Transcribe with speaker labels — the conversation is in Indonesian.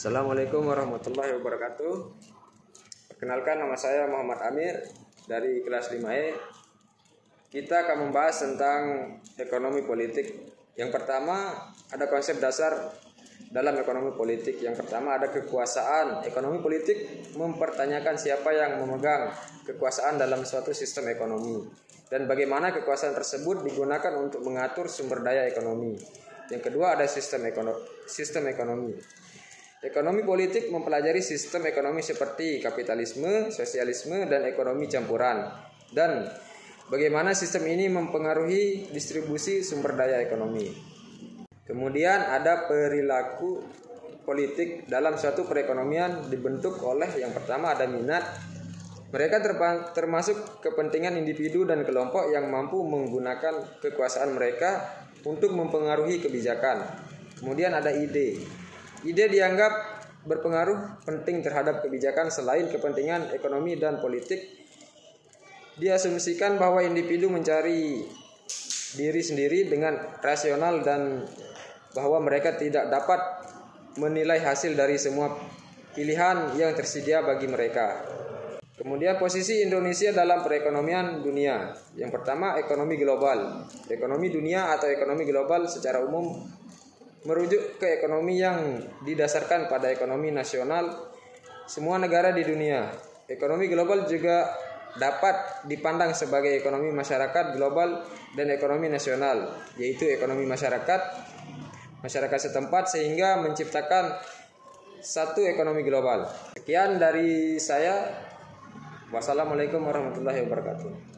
Speaker 1: Assalamualaikum warahmatullahi wabarakatuh. Perkenalkan, nama saya Muhammad Amir dari kelas 5E. Kita akan membahas tentang ekonomi politik. Yang pertama, ada konsep dasar dalam ekonomi politik. Yang pertama ada kekuasaan. Ekonomi politik mempertanyakan siapa yang memegang kekuasaan dalam suatu sistem ekonomi dan bagaimana kekuasaan tersebut digunakan untuk mengatur sumber daya ekonomi. Yang kedua ada sistem ekonomi. Ekonomi politik mempelajari sistem ekonomi seperti kapitalisme, sosialisme, dan ekonomi campuran, dan bagaimana sistem ini mempengaruhi distribusi sumber daya ekonomi. Kemudian ada perilaku politik dalam suatu perekonomian dibentuk oleh yang pertama ada minat. Mereka termasuk kepentingan individu dan kelompok yang mampu menggunakan kekuasaan mereka untuk mempengaruhi kebijakan. Kemudian ada ide. Ide dianggap berpengaruh penting terhadap kebijakan selain kepentingan ekonomi dan politik. Diasumsikan bahwa individu mencari diri sendiri dengan rasional dan bahwa mereka tidak dapat menilai hasil dari semua pilihan yang tersedia bagi mereka. Kemudian posisi Indonesia dalam perekonomian dunia. Yang pertama ekonomi global. Ekonomi dunia atau ekonomi global secara umum merujuk ke ekonomi yang didasarkan pada ekonomi nasional semua negara di dunia. Ekonomi global juga dapat dipandang sebagai ekonomi masyarakat global dan ekonomi nasional, yaitu ekonomi masyarakat setempat sehingga menciptakan satu ekonomi global. Sekian dari saya. Wassalamualaikum warahmatullahi wabarakatuh.